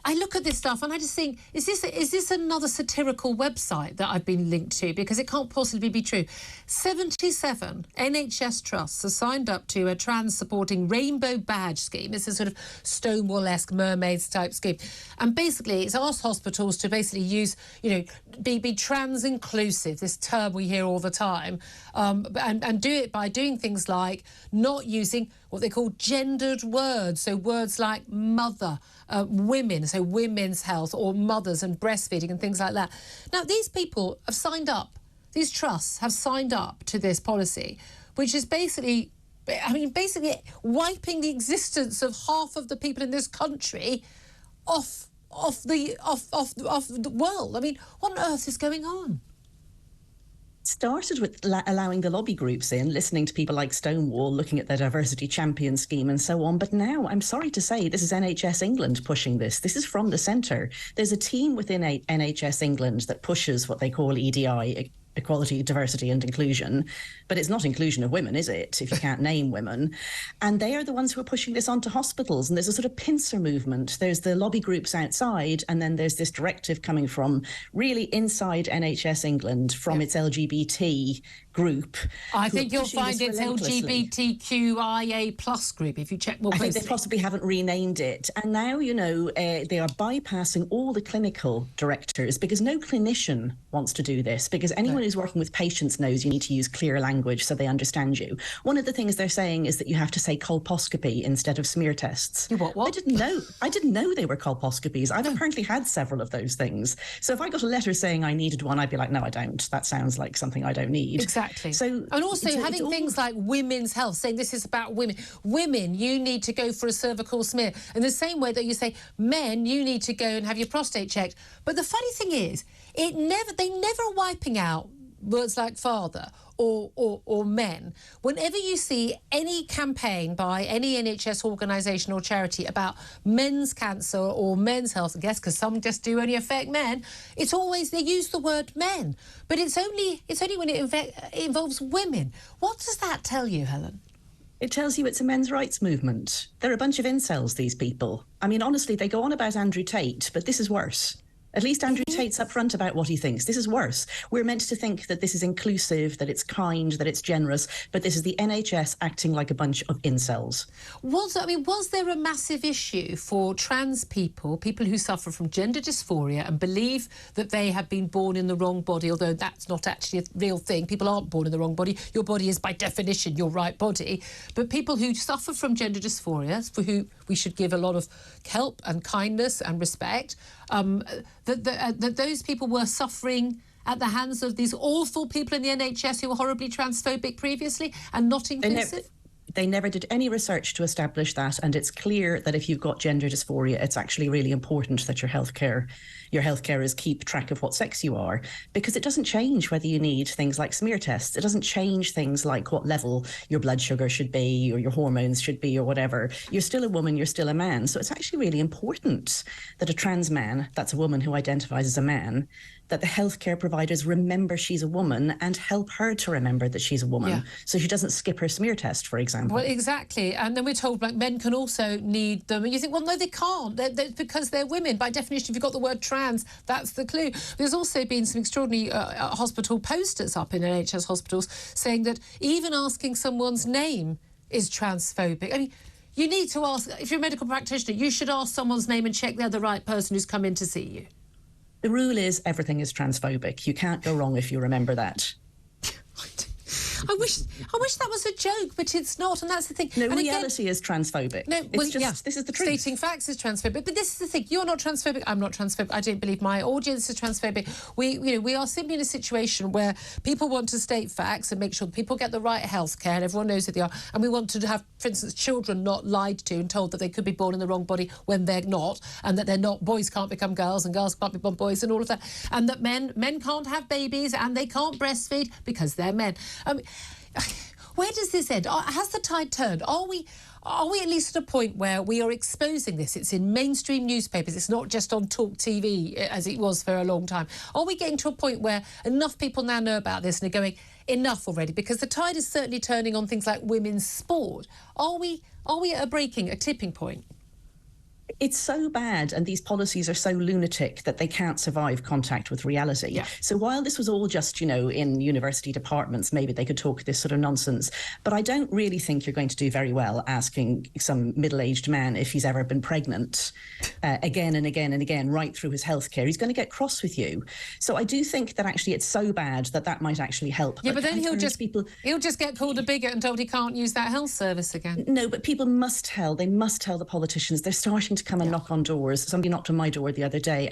I look at this stuff and I just think, is this another satirical website that I've been linked to? Because it can't possibly be true. 77 NHS trusts are signed up to a trans-supporting Rainbow badge scheme. This is sort of Stonewall-esque mermaids type scheme. And basically, it's asked hospitals to basically use, be trans-inclusive, this term we hear all the time, and do it by doing things like not using what they call gendered words. So words like mother, women, so women's health, or mothers and breastfeeding and things like that. Now, these people have signed up, these trusts have signed up to this policy, which is basically wiping the existence of half of the people in this country off the world. I mean, what on earth is going on? Started with allowing the lobby groups in, listening to people like Stonewall, looking at their diversity champion scheme and so on. But now, I'm sorry to say, this is NHS England pushing this. This is from the centre. There's a team within NHS England that pushes what they call EDI, equality, diversity and inclusion. But it's not inclusion of women, is it, if you can't name women? And they are the ones who are pushing this onto hospitals. And there's a sort of pincer movement. There's the lobby groups outside, and then there's this directive coming from really inside NHS England from its LGBT group. I think you'll find it's LGBTQIA plus group if you check more closely. I think they possibly haven't renamed it. And now, they are bypassing all the clinical directors because no clinician wants to do this, because anyone who's working with patients knows you need to use clear language so they understand you. One of the things they're saying is that you have to say colposcopy instead of smear tests. What? I didn't know they were colposcopies. I've apparently had several of those things. So if I got a letter saying I needed one, I'd be like, no, I don't. That sounds like something I don't need. Exactly. So, and also having things like women's health, saying this is about women. Women, you need to go for a cervical smear. In the same way that you say, men, you need to go and have your prostate checked. But the funny thing is, they never are wiping out words like father or men. Whenever you see any campaign by any NHS organisation or charity about men's cancer or men's health, I guess because some just do only affect men, it's always they use the word men. But it's only when it involves women. What does that tell you, Helen? It tells you it's a men's rights movement. They're a bunch of incels, these people. I mean, honestly, they go on about Andrew Tate, but this is worse. At least Andrew Tate's upfront about what he thinks. This is worse. We're meant to think that this is inclusive, that it's kind, that it's generous, but this is the NHS acting like a bunch of incels. Was there a massive issue for trans people who suffer from gender dysphoria and believe that they have been born in the wrong body, although that's not actually a real thing. People aren't born in the wrong body. Your body is, by definition, your right body. But people who suffer from gender dysphoria, for who we should give a lot of help and kindness and respect, that those people were suffering at the hands of these awful people in the NHS who were horribly transphobic previously and not inclusive? They never did any research to establish that, and it's clear that if you've got gender dysphoria, it's actually really important that your healthcare is keep track of what sex you are, because it doesn't change whether you need things like smear tests. It doesn't change things like what level your blood sugar should be or your hormones should be or whatever. You're still a woman, you're still a man. So it's actually really important that a trans man, that's a woman who identifies as a man, that the healthcare providers remember she's a woman and help her to remember that she's a woman, so she doesn't skip her smear test, for example. Well, exactly. And then we're told like men can also need them. And you think, well, no, they can't. Because they're women. By definition, if you've got the word trans, that's the clue. There's also been some extraordinary hospital posters up in NHS hospitals saying that even asking someone's name is transphobic. I mean, you need to ask, if you're a medical practitioner, you should ask someone's name and check they're the right person who's come in to see you. The rule is everything is transphobic. You can't go wrong if you remember that. I wish that was a joke, but it's not, and that's the thing. No, and reality is transphobic. No, well, this is the truth. Stating facts is transphobic, but this is the thing. You're not transphobic. I'm not transphobic. I don't believe my audience is transphobic. We are simply in a situation where people want to state facts and make sure that people get the right health care, and everyone knows who they are. And we want to have, for instance, children not lied to and told that they could be born in the wrong body when they're not, and that they're not. Boys can't become girls, and girls can't become boys, and all of that, and that men can't have babies, and they can't breastfeed because they're men. Where does this end? Has the tide turned? Are we at least at a point where we are exposing this? It's in mainstream newspapers. It's not just on Talk TV as it was for a long time. Are we getting to a point where enough people now know about this and are going, enough already? Because the tide is certainly turning on things like women's sport. Are we at a tipping point? It's so bad, and these policies are so lunatic that they can't survive contact with reality. Yeah. So while this was all just, in university departments, maybe they could talk this sort of nonsense. But I don't really think you're going to do very well asking some middle-aged man if he's ever been pregnant again and again and again, right through his healthcare. He's going to get cross with you. So I do think that actually it's so bad that might actually help. Yeah, but then he'll just get called a bigot and told he can't use that health service again. No, but people must tell. They must tell the politicians. They're starting to come and knock on doors. Somebody knocked on my door the other day.